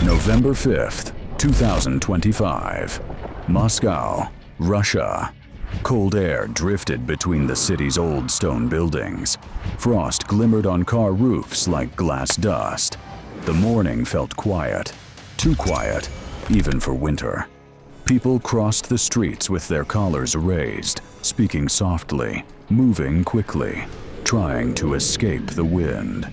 November 5th, 2025. Moscow, Russia. Cold air drifted between the city's old stone buildings. Frost glimmered on car roofs like glass dust. The morning felt quiet, too quiet, even for winter. People crossed the streets with their collars raised, speaking softly, moving quickly, trying to escape the wind.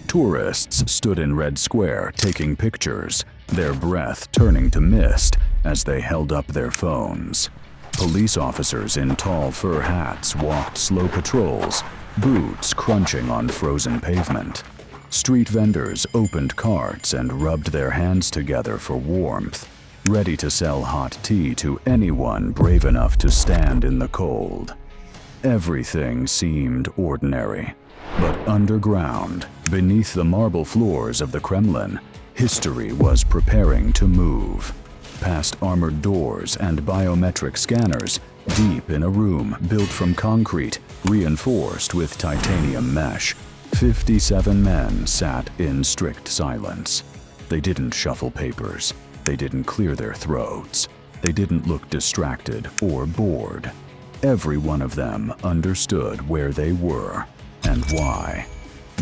Tourists stood in Red Square taking pictures, their breath turning to mist as they held up their phones. Police officers in tall fur hats walked slow patrols, boots crunching on frozen pavement. Street vendors opened carts and rubbed their hands together for warmth, ready to sell hot tea to anyone brave enough to stand in the cold. Everything seemed ordinary, but underground, beneath the marble floors of the Kremlin, history was preparing to move. Past armored doors and biometric scanners, deep in a room built from concrete, reinforced with titanium mesh, 57 men sat in strict silence. They didn't shuffle papers. They didn't clear their throats. They didn't look distracted or bored. Every one of them understood where they were and why.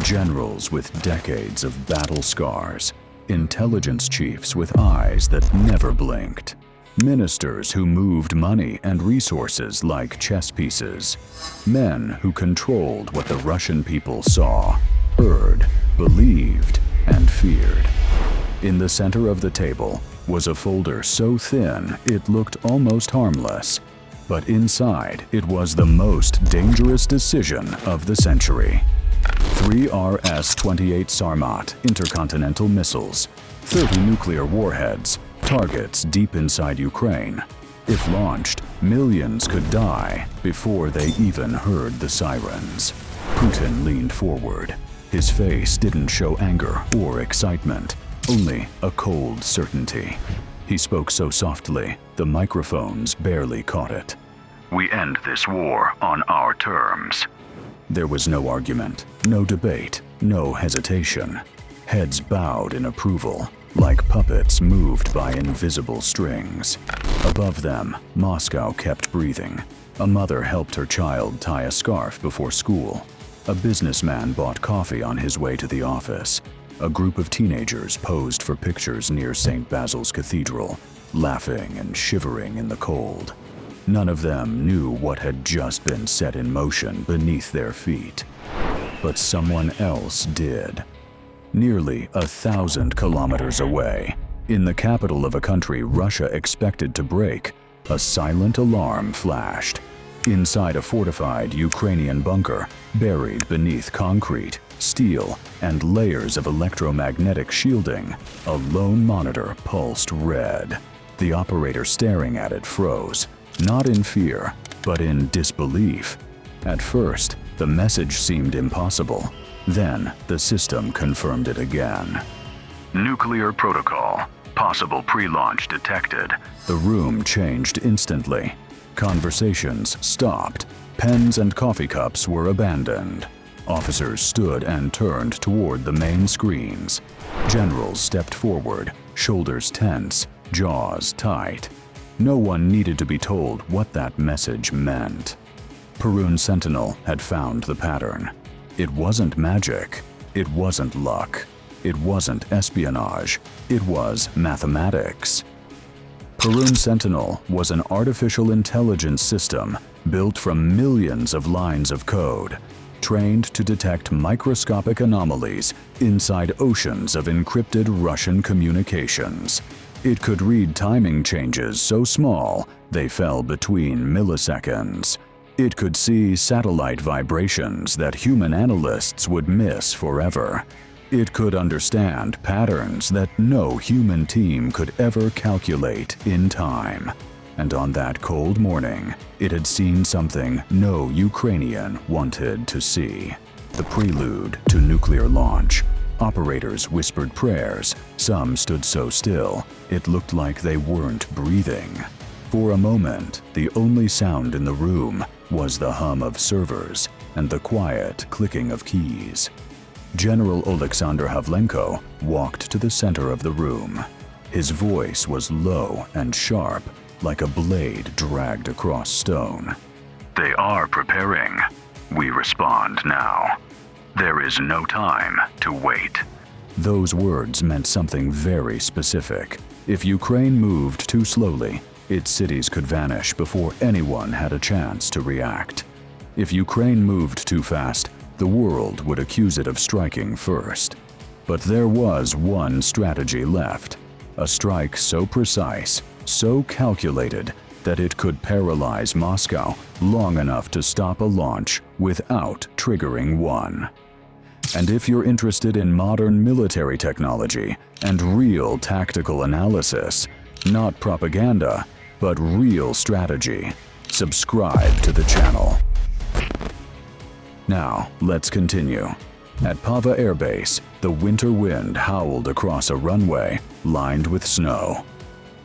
Generals with decades of battle scars, intelligence chiefs with eyes that never blinked, ministers who moved money and resources like chess pieces, men who controlled what the Russian people saw, heard, believed, and feared. In the center of the table was a folder so thin it looked almost harmless, but inside it was the most dangerous decision of the century. 3 RS-28 Sarmat intercontinental missiles, 30 nuclear warheads, targets deep inside Ukraine. If launched, millions could die before they even heard the sirens. Putin leaned forward. His face didn't show anger or excitement, only a cold certainty. He spoke so softly, the microphones barely caught it. "We end this war on our terms." There was no argument, no debate, no hesitation. Heads bowed in approval, like puppets moved by invisible strings. Above them, Moscow kept breathing. A mother helped her child tie a scarf before school. A businessman bought coffee on his way to the office. A group of teenagers posed for pictures near St. Basil's Cathedral, laughing and shivering in the cold. None of them knew what had just been set in motion beneath their feet. But someone else did. Nearly 1,000 kilometers away, in the capital of a country Russia expected to break, a silent alarm flashed. Inside a fortified Ukrainian bunker, buried beneath concrete, steel, and layers of electromagnetic shielding, a lone monitor pulsed red. The operator staring at it froze, not in fear, but in disbelief. At first, the message seemed impossible. Then, the system confirmed it again. Nuclear protocol. Possible pre-launch detected. The room changed instantly. Conversations stopped. Pens and coffee cups were abandoned. Officers stood and turned toward the main screens. Generals stepped forward, shoulders tense, jaws tight. No one needed to be told what that message meant. PERUN Sentinel had found the pattern. It wasn't magic. It wasn't luck. It wasn't espionage. It was mathematics. PERUN Sentinel was an artificial intelligence system built from millions of lines of code, trained to detect microscopic anomalies inside oceans of encrypted Russian communications. It could read timing changes so small they fell between milliseconds. It could see satellite vibrations that human analysts would miss forever. It could understand patterns that no human team could ever calculate in time. And on that cold morning, it had seen something no Ukrainian wanted to see. The prelude to nuclear launch. Operators whispered prayers. Some stood so still, it looked like they weren't breathing. For a moment, the only sound in the room was the hum of servers and the quiet clicking of keys. General Oleksandr Havlenko walked to the center of the room. His voice was low and sharp, like a blade dragged across stone. "They are preparing. We respond now. There is no time to wait." Those words meant something very specific. If Ukraine moved too slowly, its cities could vanish before anyone had a chance to react. If Ukraine moved too fast, the world would accuse it of striking first. But there was one strategy left, a strike so precise, so calculated, that it could paralyze Moscow long enough to stop a launch without triggering one. And if you're interested in modern military technology and real tactical analysis, not propaganda, but real strategy, subscribe to the channel. Now, let's continue. At Pava Air Base, the winter wind howled across a runway lined with snow.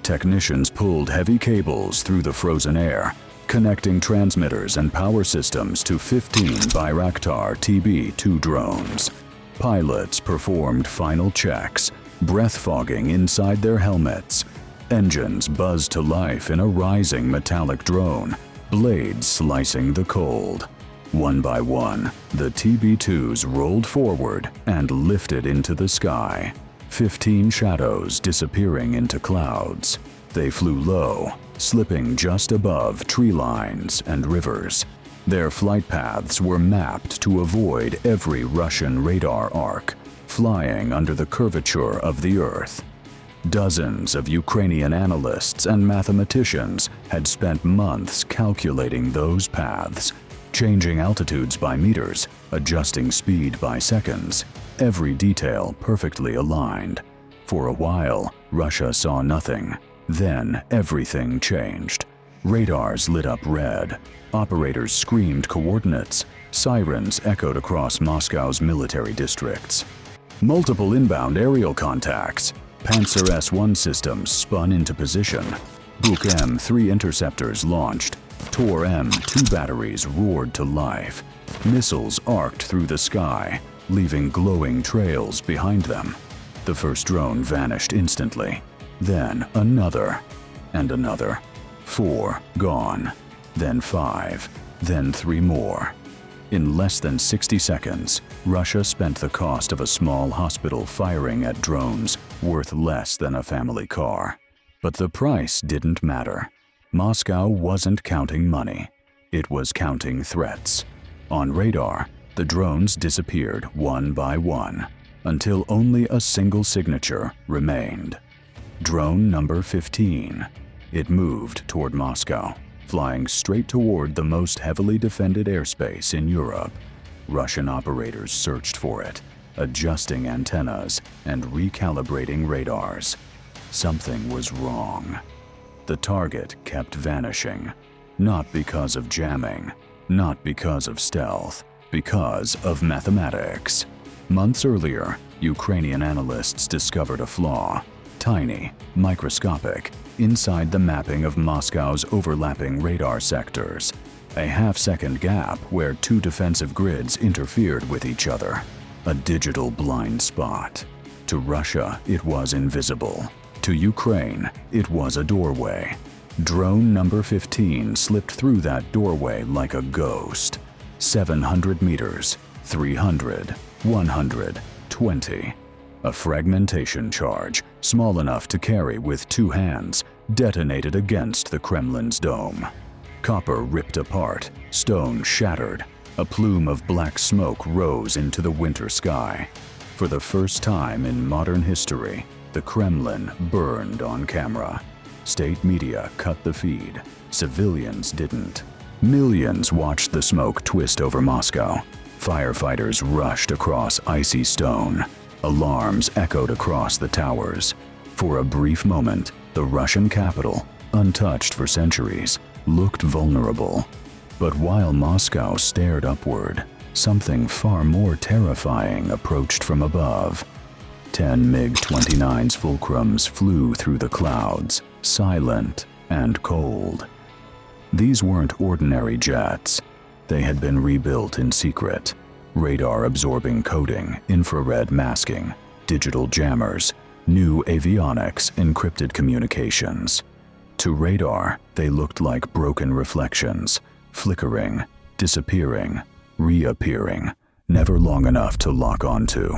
Technicians pulled heavy cables through the frozen air, connecting transmitters and power systems to 15 Bayraktar TB2 drones. Pilots performed final checks, breath fogging inside their helmets. Engines buzzed to life in a rising metallic drone, blades slicing the cold. One by one, the TB2s rolled forward and lifted into the sky, 15 shadows disappearing into clouds. They flew low, slipping just above tree lines and rivers. Their flight paths were mapped to avoid every Russian radar arc, flying under the curvature of the Earth. Dozens of Ukrainian analysts and mathematicians had spent months calculating those paths, changing altitudes by meters, adjusting speed by seconds, every detail perfectly aligned. For a while, Russia saw nothing. Then everything changed. Radars lit up red. Operators screamed coordinates. Sirens echoed across Moscow's military districts. Multiple inbound aerial contacts. Panzer S-1 systems spun into position. Buk M3 interceptors launched. Tor M2 batteries roared to life. Missiles arced through the sky, leaving glowing trails behind them. The first drone vanished instantly. Then another, and another. 4 gone. Then 5. Then 3 more. In less than 60 seconds, Russia spent the cost of a small hospital firing at drones worth less than a family car. But the price didn't matter. Moscow wasn't counting money. It was counting threats. On radar, the drones disappeared one by one, until only a single signature remained. Drone number 15. It moved toward Moscow, flying straight toward the most heavily defended airspace in Europe. Russian operators searched for it, adjusting antennas and recalibrating radars. Something was wrong. The target kept vanishing, not because of jamming, not because of stealth, because of mathematics. Months earlier, Ukrainian analysts discovered a flaw, tiny, microscopic, inside the mapping of Moscow's overlapping radar sectors, a half-second gap where 2 defensive grids interfered with each other, a digital blind spot. To Russia, it was invisible. To Ukraine, it was a doorway. Drone number 15 slipped through that doorway like a ghost. 700 meters, 300, 100, 20. A fragmentation charge, small enough to carry with 2 hands, detonated against the Kremlin's dome. Copper ripped apart, stone shattered. A plume of black smoke rose into the winter sky. For the first time in modern history, the Kremlin burned on camera. State media cut the feed. Civilians didn't. Millions watched the smoke twist over Moscow. Firefighters rushed across icy stone. Alarms echoed across the towers. For a brief moment, the Russian capital, untouched for centuries, looked vulnerable. But while Moscow stared upward, something far more terrifying approached from above. 10 MiG-29s fulcrums flew through the clouds, silent and cold. These weren't ordinary jets. They had been rebuilt in secret. radar-absorbing coating, infrared masking, digital jammers, new avionics, encrypted communications. To radar, they looked like broken reflections, flickering, disappearing, reappearing, never long enough to lock onto.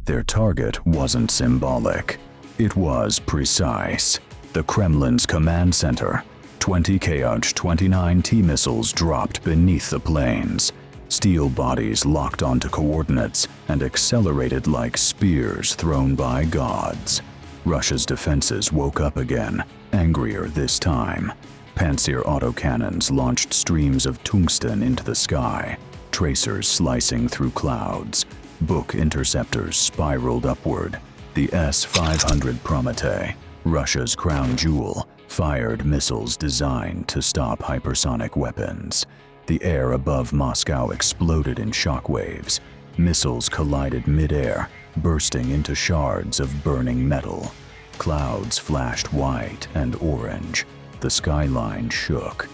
Their target wasn't symbolic. It was precise. The Kremlin's command center. 20 Kh-29T missiles dropped beneath the planes. Steel bodies locked onto coordinates and accelerated like spears thrown by gods. Russia's defenses woke up again, angrier this time. Panzer autocannons launched streams of tungsten into the sky, tracers slicing through clouds. Book interceptors spiraled upward. The S-500 Prometei, Russia's crown jewel, fired missiles designed to stop hypersonic weapons. The air above Moscow exploded in shockwaves. Missiles collided mid-air, bursting into shards of burning metal. Clouds flashed white and orange. The skyline shook.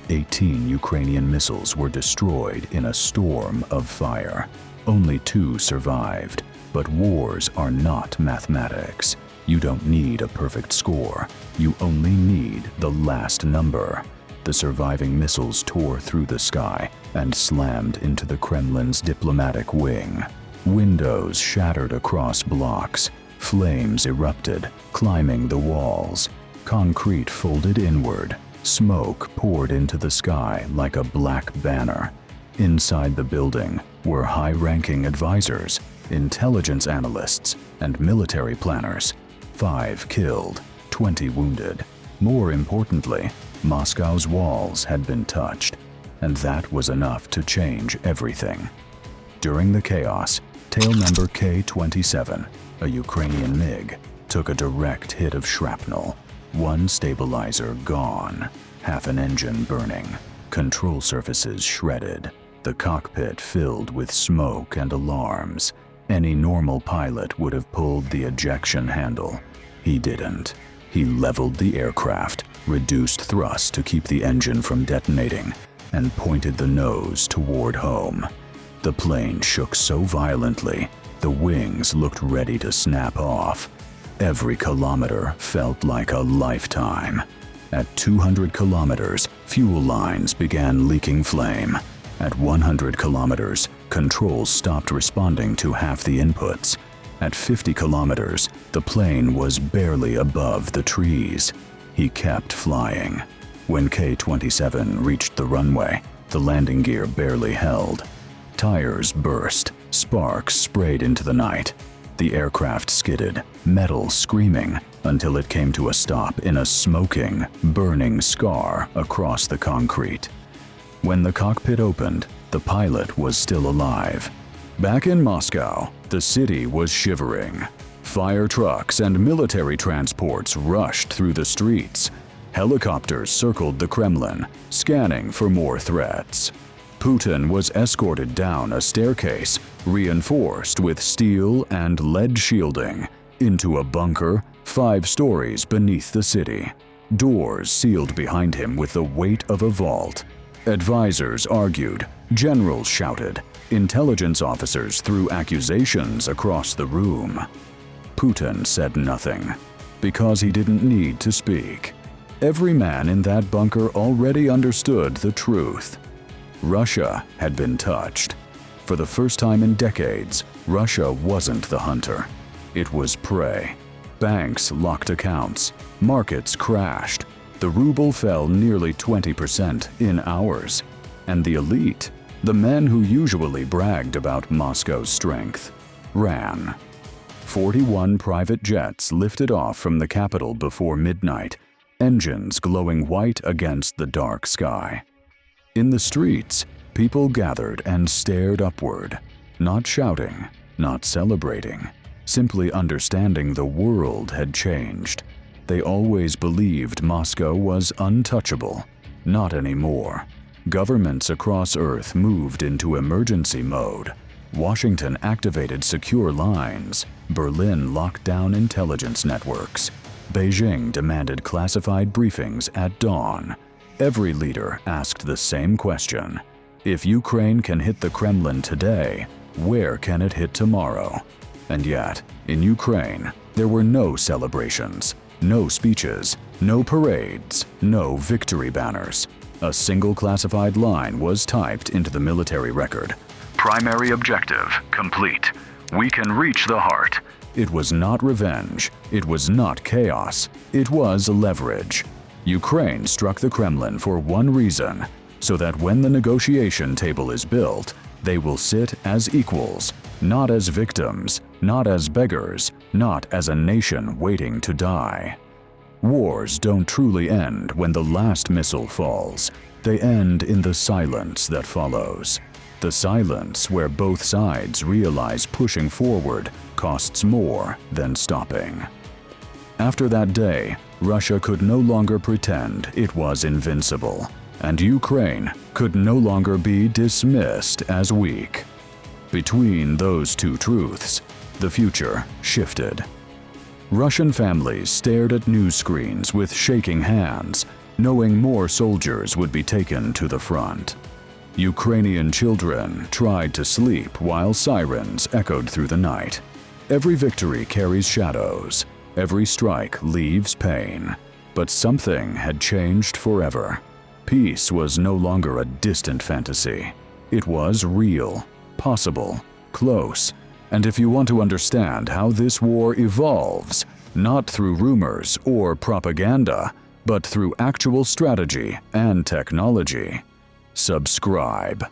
18 Ukrainian missiles were destroyed in a storm of fire. Only 2 survived. But wars are not mathematics. You don't need a perfect score. You only need the last number. The surviving missiles tore through the sky and slammed into the Kremlin's diplomatic wing. Windows shattered across blocks. Flames erupted, climbing the walls. Concrete folded inward. Smoke poured into the sky like a black banner. Inside the building were high-ranking advisors, intelligence analysts, and military planners. 5 killed, 20 wounded. More importantly, Moscow's walls had been touched, and that was enough to change everything. During the chaos, tail number K-27, a Ukrainian MiG, took a direct hit of shrapnel. 1 stabilizer gone, half an engine burning, control surfaces shredded, the cockpit filled with smoke and alarms. Any normal pilot would have pulled the ejection handle. He didn't. He leveled the aircraft, reduced thrust to keep the engine from detonating, and pointed the nose toward home. The plane shook so violently, the wings looked ready to snap off. Every kilometer felt like a lifetime. At 200 kilometers, fuel lines began leaking flame. At 100 kilometers, controls stopped responding to half the inputs. At 50 kilometers, the plane was barely above the trees. He kept flying. When K-27 reached the runway, the landing gear barely held. Tires burst, sparks sprayed into the night. The aircraft skidded, metal screaming, until it came to a stop in a smoking, burning scar across the concrete. When the cockpit opened, the pilot was still alive. Back in Moscow, the city was shivering. Fire trucks and military transports rushed through the streets. Helicopters circled the Kremlin, scanning for more threats. Putin was escorted down a staircase, reinforced with steel and lead shielding, into a bunker 5 stories beneath the city. Doors sealed behind him with the weight of a vault. Advisors argued, generals shouted, intelligence officers threw accusations across the room. Putin said nothing, because he didn't need to speak. Every man in that bunker already understood the truth. Russia had been touched. For the first time in decades, Russia wasn't the hunter. It was prey. Banks locked accounts. Markets crashed. The ruble fell nearly 20% in hours. And the elite, the men who usually bragged about Moscow's strength, ran. 41 private jets lifted off from the capital before midnight, engines glowing white against the dark sky. In the streets, people gathered and stared upward, not shouting, not celebrating, simply understanding the world had changed. They always believed Moscow was untouchable. Not anymore. Governments across Earth moved into emergency mode. Washington activated secure lines. Berlin locked down intelligence networks. Beijing demanded classified briefings at dawn. Every leader asked the same question. If Ukraine can hit the Kremlin today, Where can it hit tomorrow? And yet, in Ukraine, there were no celebrations, no speeches, no parades, no victory banners. A single classified line was typed into the military record. Primary objective complete. We can reach the heart. It was not revenge. It was not chaos. It was leverage. Ukraine struck the Kremlin for one reason, so that when the negotiation table is built, they will sit as equals, not as victims, not as beggars, not as a nation waiting to die. Wars don't truly end when the last missile falls. They end in the silence that follows. The silence where both sides realize pushing forward costs more than stopping. After that day, Russia could no longer pretend it was invincible, and Ukraine could no longer be dismissed as weak. Between those two truths, the future shifted. Russian families stared at news screens with shaking hands, knowing more soldiers would be taken to the front. Ukrainian children tried to sleep while sirens echoed through the night. Every victory carries shadows. Every strike leaves pain. But something had changed forever. Peace was no longer a distant fantasy. It was real, possible, close. And if you want to understand how this war evolves, not through rumors or propaganda, but through actual strategy and technology, subscribe.